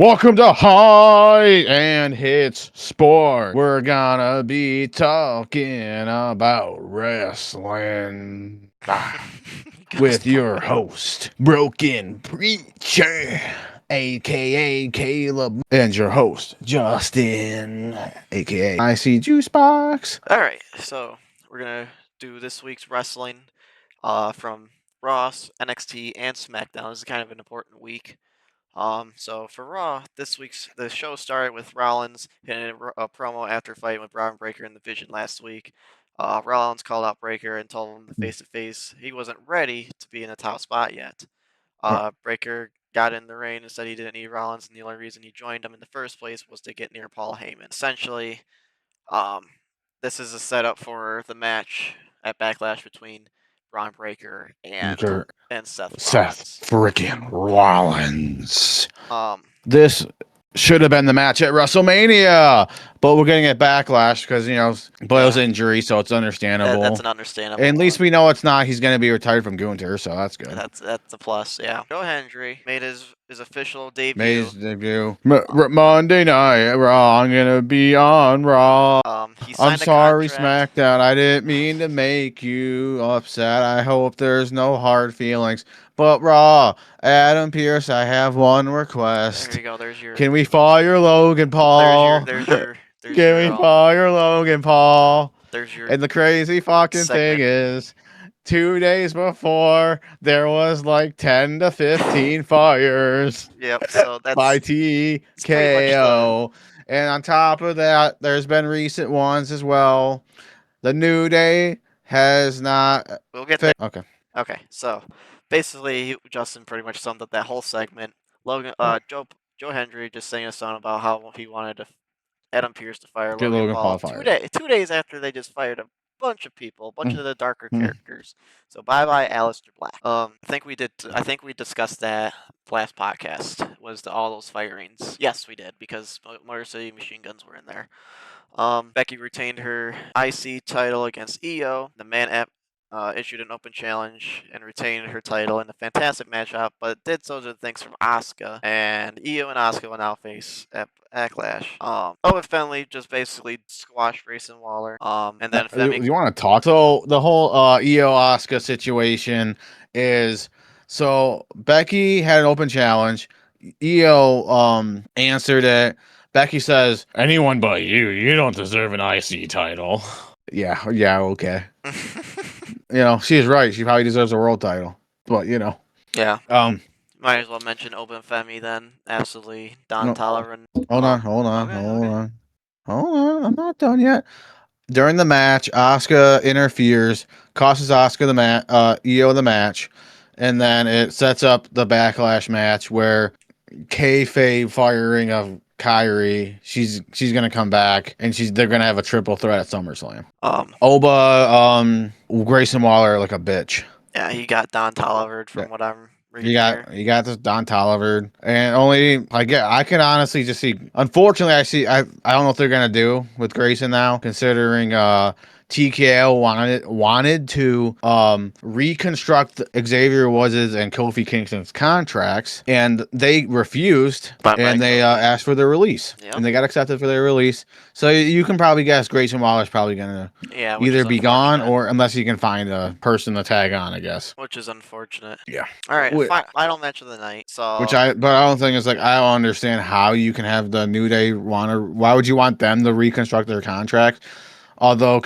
Welcome to High and Hits Sport. We're gonna be talking about wrestling with your host, Broken Preacher, aka Caleb, and your host, Justin, aka IC Juicebox. All right, so we're gonna do this week's wrestling from Raw, NXT, and SmackDown. This is kind of an important week. So for Raw, the show started with Rollins hitting a promo after fighting with Braun Breaker in the Vision last week. Rollins called out Breaker and told him face to face he wasn't ready to be in the top spot yet. Breaker got in the ring and said he didn't need Rollins, and the only reason he joined him in the first place was to get near Paul Heyman. Essentially, um, this is a setup for the match at Backlash between Braun Breaker and Seth Rollins. Freaking Rollins. Um, This should have been the match at WrestleMania, but we're getting it Backlash because, Boyle's injury, so it's understandable. That's an understandable. And at least we know it's not. He's going to be retired from Gunther, so that's good. That's a plus, yeah. Joe Hendry made his official debut. Made his debut. Monday Night Raw. I'm going to be on Raw. I'm sorry, SmackDown. I didn't mean to make you upset. I hope there's no hard feelings. But Raw, Adam Pearce, I have one request. There you go. There's your. Can we fire Logan Paul? There's your. Can we fire Logan Paul? There's your. And the crazy fucking thing is, 2 days before, there was like 10 to 15 fires. Yep. So that's by TKO. And on top of that, there's been recent ones as well. The New Day has not. We'll get there. Okay. Okay. So basically, Justin pretty much summed up that whole segment. Joe Hendry just sang a song about how he wanted Adam Pearce to fire Logan Paul 2 days after they just fired a bunch of people, a bunch of the darker characters. So bye Aleister Black. I think we discussed that last podcast. Was all those firings? Yes, we did, because Motor City Machine Guns were in there. Becky retained her IC title against Io. The Man App issued an open challenge and retained her title in a fantastic matchup, but did so to thanks from Asuka, and Io and Asuka will now face at Backlash. Owen Fenley just basically squashed Grayson Waller. And then you want to talk? So the whole Io Asuka situation is, so Becky had an open challenge. Io answered it. Becky says, "Anyone but you. You don't deserve an IC title." Yeah, okay. She's right. She probably deserves a world title. But, Yeah. Might as well mention Open Femi then. Absolutely. Don Toliver. Hold on. I'm not done yet. During the match, Asuka interferes, costs Asuka Io the match, and then it sets up the Backlash match where kayfabe firing of Kyrie, she's gonna come back, and they're gonna have a triple threat at SummerSlam. Oba, Grayson Waller like a bitch. Yeah, he got Don Toliver from what I'm reading. You got this Don Toliver, and I can honestly just see. Unfortunately, I don't know what they're gonna do with Grayson now, considering TKO wanted to reconstruct Xavier Woods' and Kofi Kingston's contracts, and they refused, and they asked for their release, and they got accepted for their release. So you can probably guess Grayson Waller's probably gonna either be gone, or unless you can find a person to tag on, I guess. Which is unfortunate. Yeah. All right. Final match of the night. So. But I don't think it's like, I don't understand how you can have the New Day why would you want them to reconstruct their contract? Although,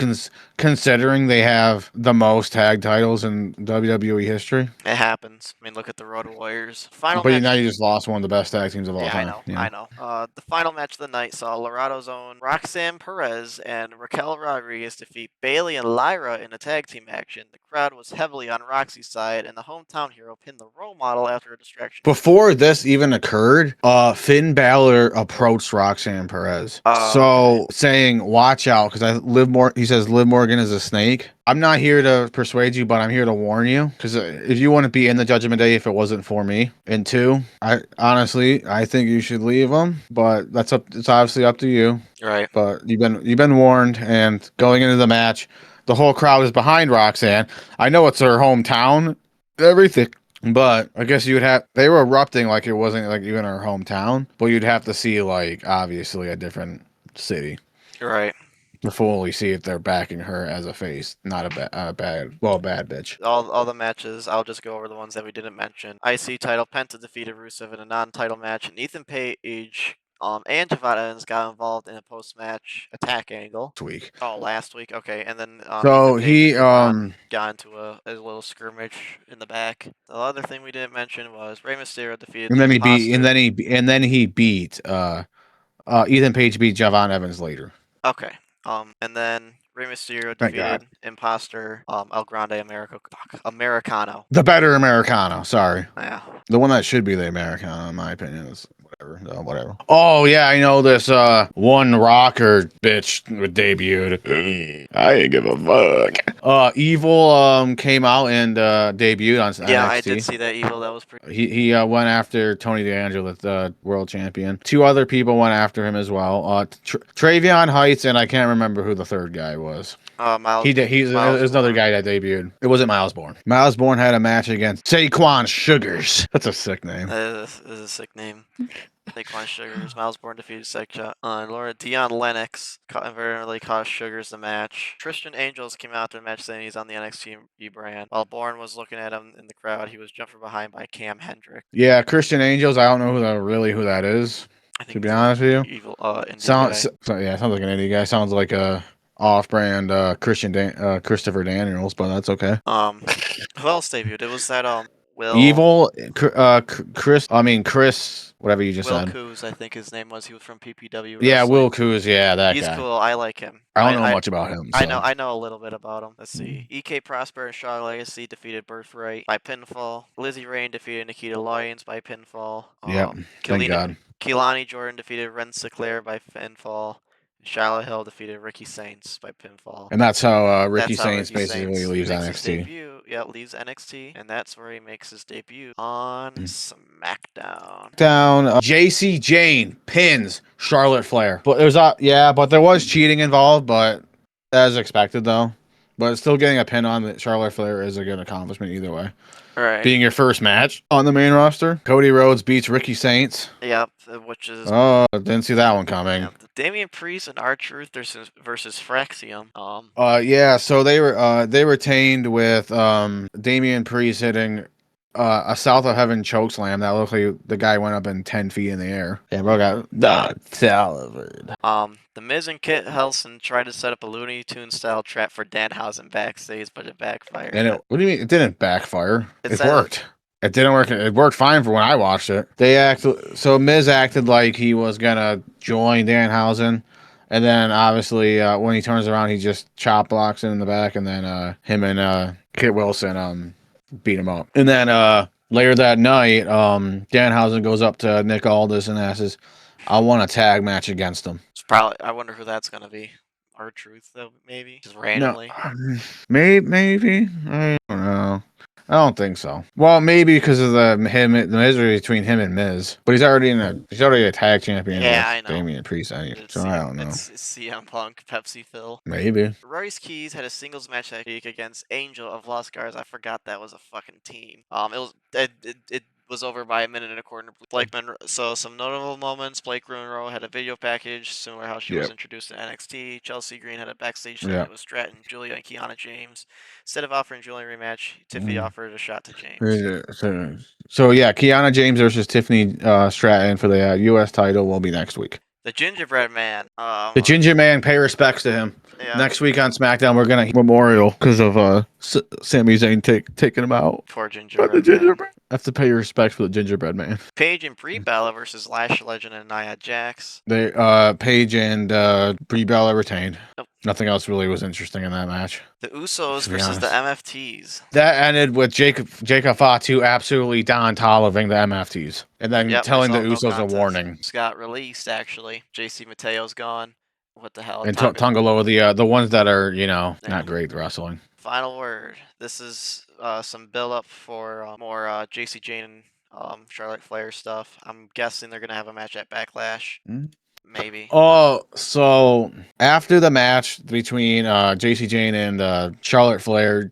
considering they have the most tag titles in WWE history. It happens. I mean, look at the Road Warriors. Now you just lost one of the best tag teams of all time. I know. The final match of the night saw Laredo's own Roxanne Perez and Raquel Rodriguez defeat Bayley and Lyra in a tag team action. The crowd was heavily on Roxy's side, and the hometown hero pinned the role model after a distraction. Before this even occurred, Finn Balor approached Roxanne Perez. Saying, watch out, because he says Liv Morgan is a snake. I'm not here to persuade you, but I'm here to warn you, because if you wouldn't be in the Judgment Day if it wasn't for me. And two, I think you should leave them, but it's obviously up to you. Right. But you've been warned, and going into the match, the whole crowd is behind Roxanne. I know it's her hometown, everything But I guess you would have they were erupting like it wasn't like even her hometown, but you'd have to see like obviously a different city Right. to fully see if they're backing her as a face, not a bad bitch. All the matches, I'll just go over the ones that we didn't mention. IC title, Penta defeated Rusev in a non-title match, and Ethan Page and Javon Evans got involved in a post-match attack angle. This week. Oh, last week. Okay, and then So Ethan Page he got into a little skirmish in the back. The other thing we didn't mention was Rey Mysterio defeated and the then he Imposter. beat and then he beat Ethan Page beat Javon Evans later. Okay. And then Rey Mysterio defeated Imposter El Grande Americano. The better Americano, sorry. Yeah. The one that should be the Americano, in my opinion, is whatever. No, whatever. Oh yeah, I know this one rocker bitch debuted. I ain't give a fuck. Evil came out and debuted on NXT. Yeah, I did see that. Evil, that was pretty. He went after Tony D'Angelo, the world champion. 2 other people went after him as well. Travion Heights, and I can't remember who the third guy was. Miles. There's another guy that debuted. It wasn't Miles Bourne. Miles Bourne had a match against Saquon Sugars. That's a sick name. That is a sick name. Saquon Sugars. Miles Bourne defeated Dion Lennox inadvertently cost Sugars the match. Christian Angels came out to the match saying he's on the NXT brand. While Bourne was looking at him in the crowd, he was jumped from behind by Cam Hendrick. Yeah, Christian Angels. I don't know who that is. To be honest with you, evil sounds like an indie guy. Sounds like a off-brand Christopher Daniels, but that's okay. Who else debuted? It was that Will Evil, Chris, whatever you just said. Will Coos, I think his name was. He was from PPW. Yeah, wrestling. Will Coos. Yeah, that He's guy. He's cool. I like him. I don't know much about him. So. I know a little bit about him. Let's see. EK Prosper and Shaw Legacy defeated Birthright by pinfall. Lizzie Rain defeated Nikita Lyons by pinfall. Yep. Thank God. Keelani Jordan defeated Ren Sinclair by pinfall. Charlotte Hill defeated Ricky Saints by pinfall. And that's how Ricky Saints basically leaves NXT. Leaves NXT, and that's where he makes his debut on SmackDown. JC Jane pins Charlotte Flair. But there was cheating involved, but as expected though. But still getting a pin on Charlotte Flair is a good accomplishment either way. Right. Being your first match on the main roster. Cody Rhodes beats Ricky Saints. Yep, which is... Oh, didn't see that one coming. Yeah, Damian Priest and R-Truth versus Fraxium. Yeah, so they retained with Damian Priest hitting a South of Heaven chokeslam that looked like the guy went up in 10 feet in the air. Yeah, bro got salived. The Miz and Kit Helson tried to set up a Looney Tunes style trap for Danhausen backstage, but it backfired. And what do you mean it didn't backfire? It worked. It didn't work. It worked fine for when I watched it. So Miz acted like he was gonna join Danhausen, and then obviously when he turns around, he just chop blocks it in the back, and then him and Kit Wilson beat him up. And then later that night, Danhausen goes up to Nick Aldis and asks, "I want a tag match against him." It's probably. I wonder who that's gonna be. R-Truth, though, maybe just randomly. No, maybe. I don't know. I don't think so. Well, maybe because of the misery between him and Miz, but he's already a tag champion. Yeah, I know. Damian Priest, so I don't know. It's CM Punk, Pepsi Phil. Maybe. Royce Keys had a singles match that week against Angel of Los Guards. I forgot that was a fucking team. It was over by a minute and a quarter. So some notable moments. Blake Monroe had a video package similar to how she was introduced to NXT. Chelsea Green had a backstage segment with Stratton, Julia, and Kiana James. Instead of offering Julia a rematch, Tiffany offered a shot to James. So Kiana James versus Tiffany Stratton for the U.S. title will be next week. The Gingerbread Man. The Ginger Man, pay respects to him. Yeah. Next week on SmackDown, we're gonna memorial because of Sami Zayn taking him out. Poor Gingerbread. Have to pay respect for the Gingerbread Man. Paige and Brie Bella versus Lash Legend and Nia Jax. Paige and Brie Bella retained. Nope. Nothing else really was interesting in that match. The Usos versus the MFTs. That ended with Jacob Fatu absolutely Don Tolliving the MFTs. And then telling the Usos a warning. Just got released, actually. JC Mateo's gone. What the hell? And Tongaloa, the ones that are, not great wrestling. Final word. This is some build-up for more JC Jane and Charlotte Flair stuff. I'm guessing they're going to have a match at Backlash. Maybe. Oh, so after the match between JC Jane and Charlotte Flair,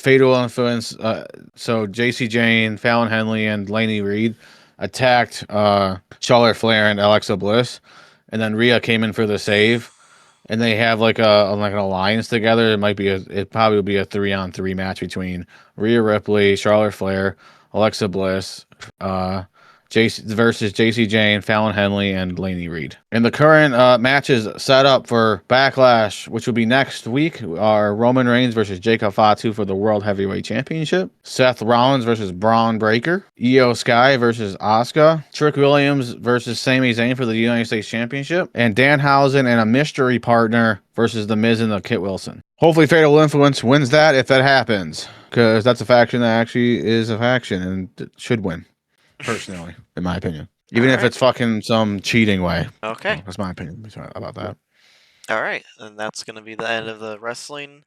Fatal Influence. So JC Jane, Fallon Henley, and Laney Reed attacked Charlotte Flair and Alexa Bliss, and then Rhea came in for the save, and they have like an alliance together. It probably will be a 3-on-3 match between Rhea Ripley, Charlotte Flair, Alexa Bliss, versus JC Jane, Fallon Henley, and Laney Reed. And the current matches set up for Backlash, which will be next week, are Roman Reigns versus Jacob Fatu for the World Heavyweight Championship, Seth Rollins versus Braun Breaker, Io Sky versus Asuka, Trick Williams versus Sami Zayn for the United States Championship, and Danhausen and a mystery partner versus The Miz and the Kit Wilson. Hopefully Fatal Influence wins that if that happens, because that's a faction that actually is a faction and should win. Personally, in my opinion, even if it's fucking some cheating way. Okay, that's my opinion about that. All right, and that's going to be the end of the wrestling